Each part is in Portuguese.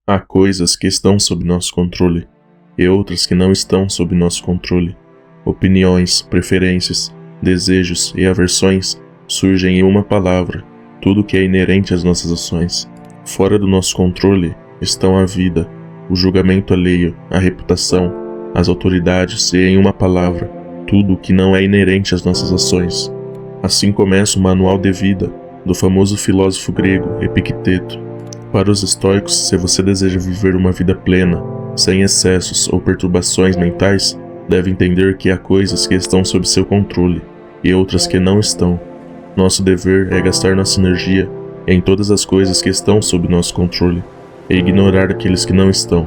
Há coisas que estão sob nosso controle e outras que não estão sob nosso controle. Opiniões, preferências, desejos e aversões surgem em uma palavra, tudo que é inerente às nossas ações. Fora do nosso controle estão a vida, o julgamento alheio, a reputação, as autoridades e, em uma palavra, tudo que não é inerente às nossas ações. Assim começa o manual de vida do famoso filósofo grego Epicteto. Para os estoicos, se você deseja viver uma vida plena, sem excessos ou perturbações mentais, deve entender que há coisas que estão sob seu controle e outras que não estão. Nosso dever é gastar nossa energia em todas as coisas que estão sob nosso controle e ignorar aqueles que não estão.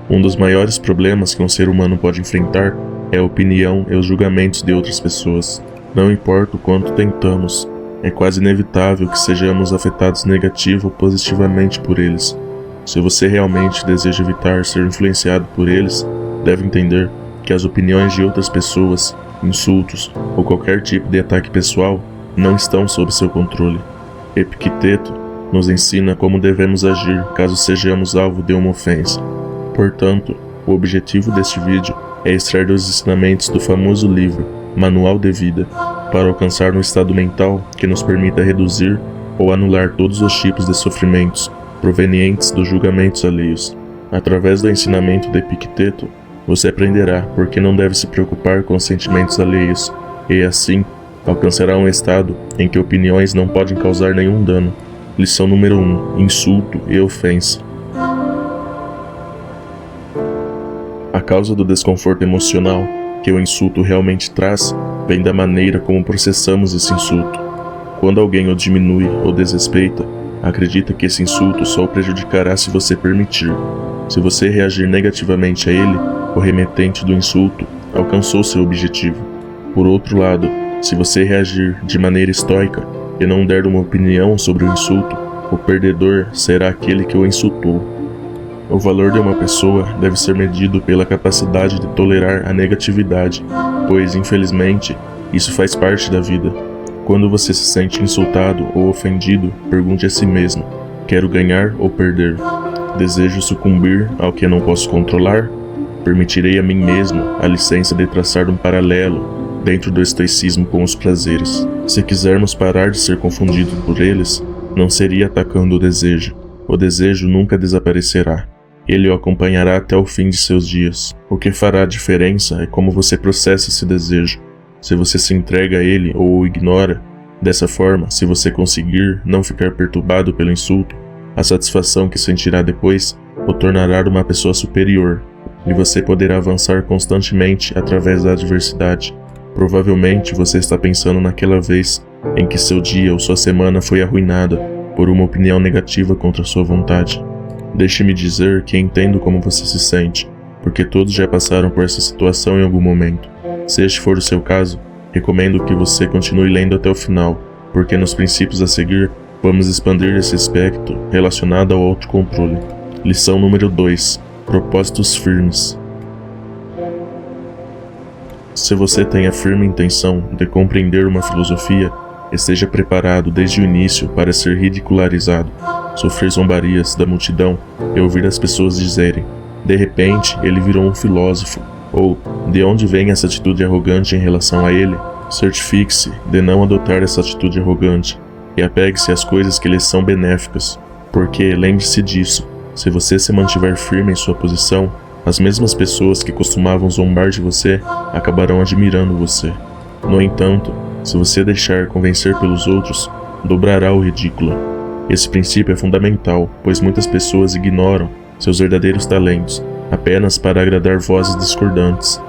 Um dos maiores problemas que um ser humano pode enfrentar é a opinião e os julgamentos de outras pessoas. Não importa o quanto tentamos, é quase inevitável que sejamos afetados negativa ou positivamente por eles. Se você realmente deseja evitar ser influenciado por eles, deve entender que as opiniões de outras pessoas, insultos ou qualquer tipo de ataque pessoal não estão sob seu controle. Epicteto nos ensina como devemos agir caso sejamos alvo de uma ofensa. Portanto, o objetivo deste vídeo é extrair dos ensinamentos do famoso livro Manual de Vida, para alcançar um estado mental que nos permita reduzir ou anular todos os tipos de sofrimentos provenientes dos julgamentos alheios. Através do ensinamento de Epicteto, você aprenderá por que não deve se preocupar com os sentimentos alheios e, assim, alcançará um estado em que opiniões não podem causar nenhum dano. Lição número 1. Insulto e ofensa. A causa do desconforto emocional que o insulto realmente traz vem da maneira como processamos esse insulto. Quando alguém o diminui ou desrespeita, acredita que esse insulto só o prejudicará se você permitir. Se você reagir negativamente a ele, o remetente do insulto alcançou seu objetivo. Por outro lado, se você reagir de maneira estoica e não der uma opinião sobre o insulto, o perdedor será aquele que o insultou. O valor de uma pessoa deve ser medido pela capacidade de tolerar a negatividade, pois, infelizmente, isso faz parte da vida. Quando você se sente insultado ou ofendido, pergunte a si mesmo: quero ganhar ou perder? Desejo sucumbir ao que não posso controlar? Permitirei a mim mesmo a licença de traçar um paralelo dentro do estoicismo com os prazeres. Se quisermos parar de ser confundidos por eles, não seria atacando o desejo. O desejo nunca desaparecerá. Ele o acompanhará até o fim de seus dias. O que fará a diferença é como você processa esse desejo. Se você se entrega a ele ou o ignora, dessa forma, se você conseguir não ficar perturbado pelo insulto, a satisfação que sentirá depois o tornará uma pessoa superior, e você poderá avançar constantemente através da adversidade. Provavelmente você está pensando naquela vez em que seu dia ou sua semana foi arruinada por uma opinião negativa contra sua vontade. Deixe-me dizer que entendo como você se sente, porque todos já passaram por essa situação em algum momento. Se este for o seu caso, recomendo que você continue lendo até o final, porque nos princípios a seguir, vamos expandir esse aspecto relacionado ao autocontrole. Lição número 2. Propósitos firmes. Se você tem a firme intenção de compreender uma filosofia, esteja preparado desde o início para ser ridicularizado, sofrer zombarias da multidão e ouvir as pessoas dizerem: de repente ele virou um filósofo, ou de onde vem essa atitude arrogante em relação a ele? Certifique-se de não adotar essa atitude arrogante e apegue-se às coisas que lhes são benéficas, porque lembre-se disso: se você se mantiver firme em sua posição, as mesmas pessoas que costumavam zombar de você acabarão admirando você. No entanto, se você deixar convencer pelos outros, dobrará o ridículo. Esse princípio é fundamental, pois muitas pessoas ignoram seus verdadeiros talentos apenas para agradar vozes discordantes.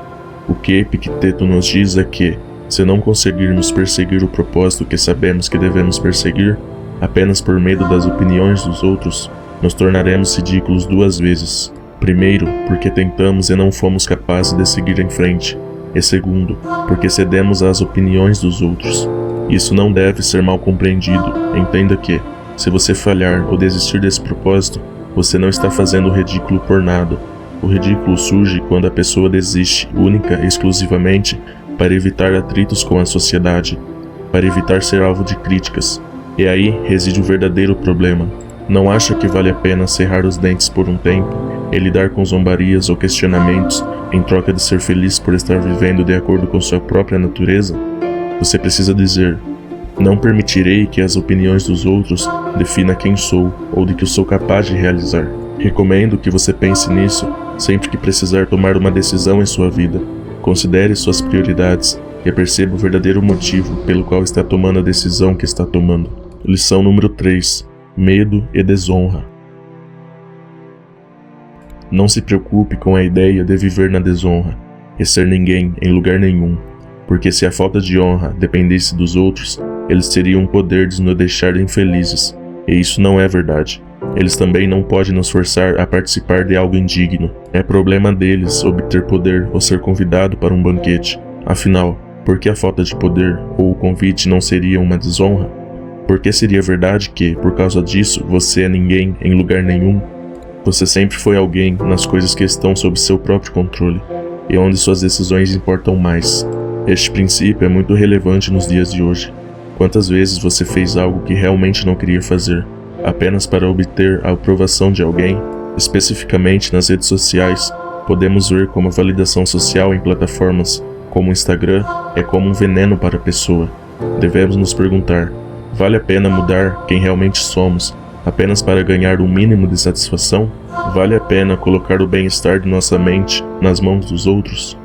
O que Epicteto nos diz é que, se não conseguirmos perseguir o propósito que sabemos que devemos perseguir, apenas por medo das opiniões dos outros, nos tornaremos ridículos duas vezes. Primeiro, porque tentamos e não fomos capazes de seguir em frente. E segundo, porque cedemos às opiniões dos outros. Isso não deve ser mal compreendido. Entenda que, se você falhar ou desistir desse propósito, você não está fazendo o ridículo por nada. O ridículo surge quando a pessoa desiste única e exclusivamente para evitar atritos com a sociedade, para evitar ser alvo de críticas. E aí reside o verdadeiro problema. Não acha que vale a pena cerrar os dentes por um tempo e lidar com zombarias ou questionamentos em troca de ser feliz por estar vivendo de acordo com sua própria natureza? Você precisa dizer: não permitirei que as opiniões dos outros defina quem sou ou de que eu sou capaz de realizar. Recomendo que você pense nisso sempre que precisar tomar uma decisão em sua vida. Considere suas prioridades e perceba o verdadeiro motivo pelo qual está tomando a decisão que está tomando. Lição número 3. Medo e desonra. Não se preocupe com a ideia de viver na desonra e ser ninguém em lugar nenhum, porque se a falta de honra dependesse dos outros, eles teriam o poder de nos deixar infelizes, e isso não é verdade. Eles também não podem nos forçar a participar de algo indigno. É problema deles obter poder ou ser convidado para um banquete. Afinal, por que a falta de poder ou o convite não seria uma desonra? Por que seria verdade que, por causa disso, você é ninguém em lugar nenhum? Você sempre foi alguém nas coisas que estão sob seu próprio controle, e onde suas decisões importam mais. Este princípio é muito relevante nos dias de hoje. Quantas vezes você fez algo que realmente não queria fazer, apenas para obter a aprovação de alguém? Especificamente nas redes sociais, podemos ver como a validação social em plataformas como o Instagram é como um veneno para a pessoa. Devemos nos perguntar: vale a pena mudar quem realmente somos apenas para ganhar um mínimo de satisfação? Vale a pena colocar o bem-estar de nossa mente nas mãos dos outros?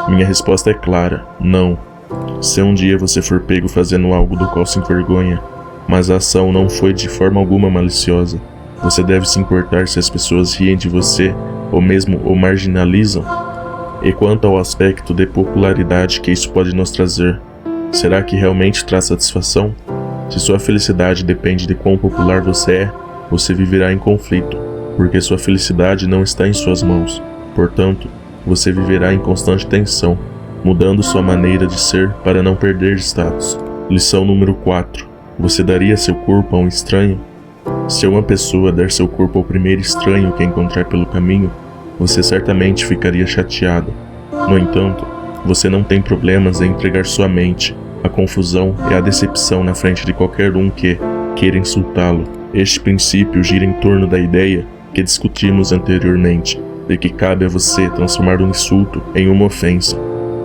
Minha resposta é clara: não. Se um dia você for pego fazendo algo do qual se envergonha, mas a ação não foi de forma alguma maliciosa, você deve se importar se as pessoas riem de você ou mesmo o marginalizam? E quanto ao aspecto de popularidade que isso pode nos trazer, será que realmente traz satisfação? Se sua felicidade depende de quão popular você é, você viverá em conflito, porque sua felicidade não está em suas mãos. Portanto, você viverá em constante tensão, mudando sua maneira de ser para não perder status. Lição número 4. Você daria seu corpo a um estranho? Se uma pessoa der seu corpo ao primeiro estranho que encontrar pelo caminho, você certamente ficaria chateado. No entanto, você não tem problemas em entregar sua mente, a confusão e a decepção na frente de qualquer um que queira insultá-lo. Este princípio gira em torno da ideia que discutimos anteriormente, de que cabe a você transformar um insulto em uma ofensa.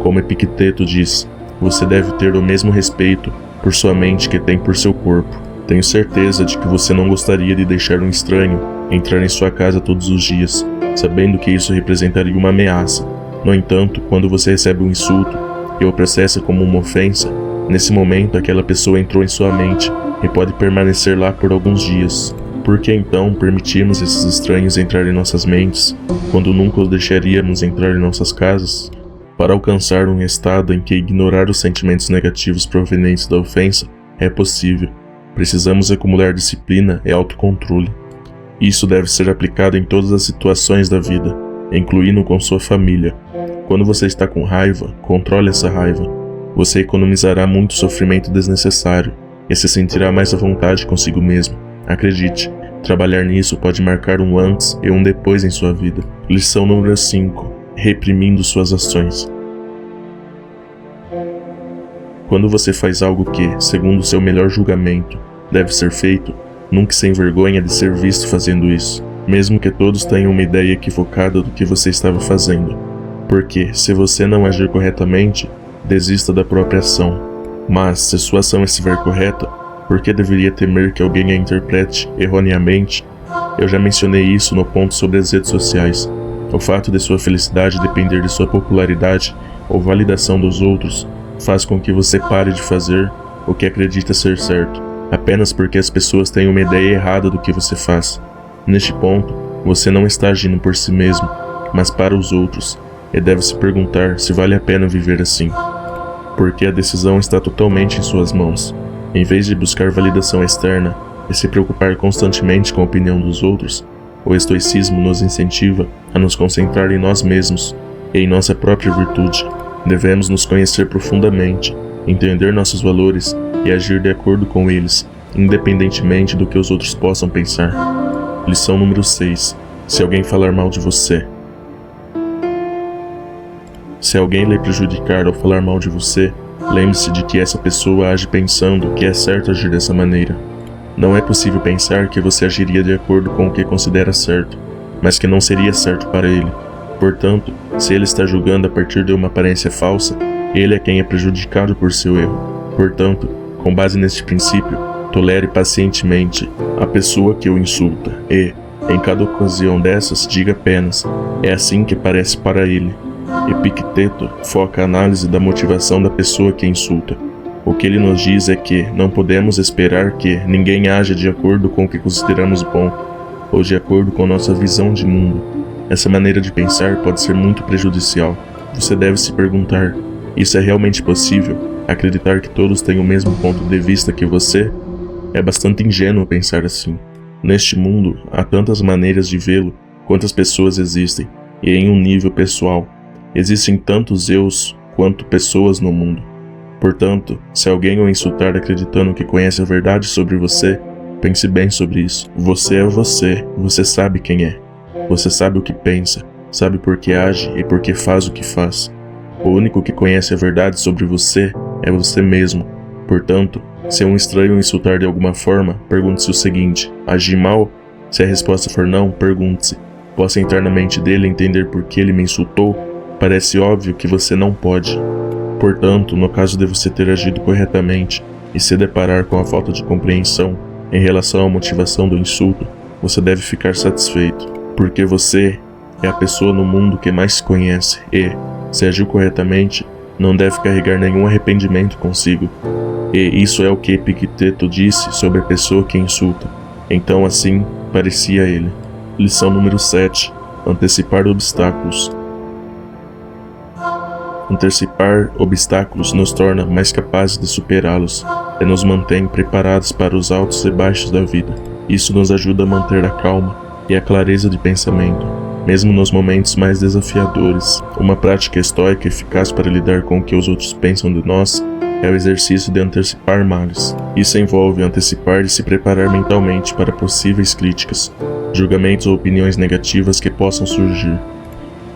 Como Epicteto diz, você deve ter o mesmo respeito por sua mente que tem por seu corpo. Tenho certeza de que você não gostaria de deixar um estranho entrar em sua casa todos os dias, sabendo que isso representaria uma ameaça. No entanto, quando você recebe um insulto e o processa como uma ofensa, nesse momento aquela pessoa entrou em sua mente e pode permanecer lá por alguns dias. Por que então permitimos esses estranhos entrar em nossas mentes, quando nunca os deixaríamos entrar em nossas casas? Para alcançar um estado em que ignorar os sentimentos negativos provenientes da ofensa é possível, precisamos acumular disciplina e autocontrole. Isso deve ser aplicado em todas as situações da vida, incluindo com sua família. Quando você está com raiva, controle essa raiva. Você economizará muito sofrimento desnecessário e se sentirá mais à vontade consigo mesmo. Acredite, trabalhar nisso pode marcar um antes e um depois em sua vida. Lição número 5. Reprimindo suas ações. Quando você faz algo que, segundo seu melhor julgamento, deve ser feito, nunca se envergonhe de ser visto fazendo isso, mesmo que todos tenham uma ideia equivocada do que você estava fazendo. Porque, se você não agir corretamente, desista da própria ação. Mas, se sua ação estiver correta, por que deveria temer que alguém a interprete erroneamente? Eu já mencionei isso no ponto sobre as redes sociais. O fato de sua felicidade depender de sua popularidade ou validação dos outros faz com que você pare de fazer o que acredita ser certo, apenas porque as pessoas têm uma ideia errada do que você faz. Neste ponto, você não está agindo por si mesmo, mas para os outros, e deve se perguntar se vale a pena viver assim. Porque a decisão está totalmente em suas mãos. Em vez de buscar validação externa e se preocupar constantemente com a opinião dos outros, o estoicismo nos incentiva a nos concentrar em nós mesmos e em nossa própria virtude. Devemos nos conhecer profundamente, entender nossos valores e agir de acordo com eles, independentemente do que os outros possam pensar. Lição número 6. Se alguém falar mal de você. Se alguém lhe prejudicar ao falar mal de você, lembre-se de que essa pessoa age pensando que é certo agir dessa maneira. Não é possível pensar que você agiria de acordo com o que considera certo, mas que não seria certo para ele. Portanto, se ele está julgando a partir de uma aparência falsa, ele é quem é prejudicado por seu erro. Portanto, com base neste princípio, tolere pacientemente a pessoa que o insulta e, em cada ocasião dessas, diga apenas: é assim que parece para ele. Epicteto foca a análise da motivação da pessoa que insulta. O que ele nos diz é que não podemos esperar que ninguém haja de acordo com o que consideramos bom, ou de acordo com nossa visão de mundo. Essa maneira de pensar pode ser muito prejudicial. Você deve se perguntar: isso é realmente possível? Acreditar que todos têm o mesmo ponto de vista que você? É bastante ingênuo pensar assim. Neste mundo, há tantas maneiras de vê-lo quantas pessoas existem, e em um nível pessoal, existem tantos eus quanto pessoas no mundo. Portanto, se alguém o insultar acreditando que conhece a verdade sobre você, pense bem sobre isso. Você é você, você sabe quem é. Você sabe o que pensa, sabe por que age e por que faz o que faz. O único que conhece a verdade sobre você é você mesmo. Portanto, se um estranho o insultar de alguma forma, pergunte-se o seguinte: agi mal? Se a resposta for não, pergunte-se: posso entrar na mente dele e entender por que ele me insultou? Parece óbvio que você não pode. Portanto, no caso de você ter agido corretamente e se deparar com a falta de compreensão em relação à motivação do insulto, você deve ficar satisfeito, porque você é a pessoa no mundo que mais se conhece e, se agiu corretamente, não deve carregar nenhum arrependimento consigo. E isso é o que Epicteto disse sobre a pessoa que insulta. Então assim parecia ele. Lição número 7. Antecipar obstáculos. Antecipar obstáculos nos torna mais capazes de superá-los e nos mantém preparados para os altos e baixos da vida. Isso nos ajuda a manter a calma e a clareza de pensamento, mesmo nos momentos mais desafiadores. Uma prática estoica eficaz para lidar com o que os outros pensam de nós é o exercício de antecipar males. Isso envolve antecipar e se preparar mentalmente para possíveis críticas, julgamentos ou opiniões negativas que possam surgir.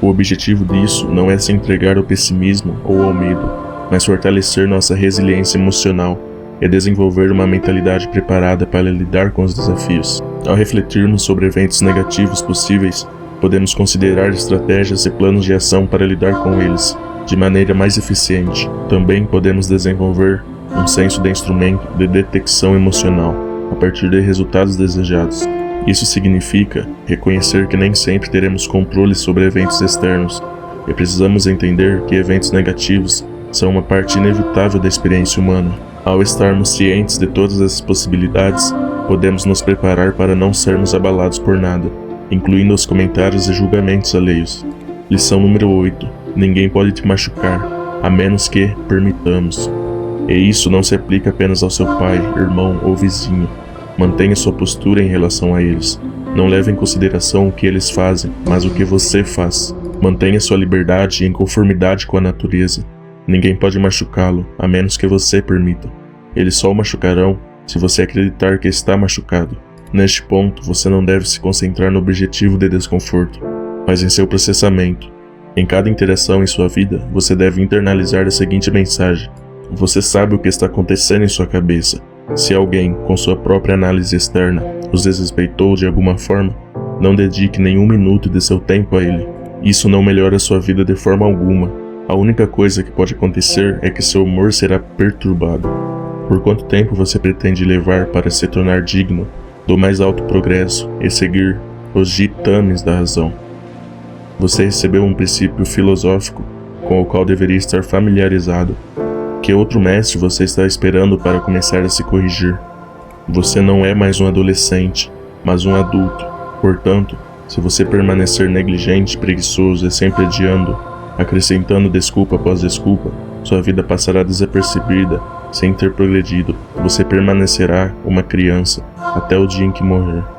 O objetivo disso não é se entregar ao pessimismo ou ao medo, mas fortalecer nossa resiliência emocional e desenvolver uma mentalidade preparada para lidar com os desafios. Ao refletirmos sobre eventos negativos possíveis, podemos considerar estratégias e planos de ação para lidar com eles de maneira mais eficiente. Também podemos desenvolver um senso de instrumento de detecção emocional a partir de resultados desejados. Isso significa reconhecer que nem sempre teremos controle sobre eventos externos e precisamos entender que eventos negativos são uma parte inevitável da experiência humana. Ao estarmos cientes de todas essas possibilidades, podemos nos preparar para não sermos abalados por nada, incluindo os comentários e julgamentos alheios. Lição número 8. Ninguém pode te machucar, a menos que permitamos. E isso não se aplica apenas ao seu pai, irmão ou vizinho. Mantenha sua postura em relação a eles. Não leve em consideração o que eles fazem, mas o que você faz. Mantenha sua liberdade em conformidade com a natureza. Ninguém pode machucá-lo, a menos que você permita. Eles só o machucarão se você acreditar que está machucado. Neste ponto, você não deve se concentrar no objetivo de desconforto, mas em seu processamento. Em cada interação em sua vida, você deve internalizar a seguinte mensagem: você sabe o que está acontecendo em sua cabeça. Se alguém, com sua própria análise externa, os desrespeitou de alguma forma, não dedique nenhum minuto de seu tempo a ele. Isso não melhora sua vida de forma alguma. A única coisa que pode acontecer é que seu humor será perturbado. Por quanto tempo você pretende levar para se tornar digno do mais alto progresso e seguir os ditames da razão? Você recebeu um princípio filosófico com o qual deveria estar familiarizado. Que outro mestre você está esperando para começar a se corrigir? Você não é mais um adolescente, mas um adulto. Portanto, se você permanecer negligente, preguiçoso e sempre adiando, acrescentando desculpa após desculpa, sua vida passará desapercebida, sem ter progredido. Você permanecerá uma criança até o dia em que morrer.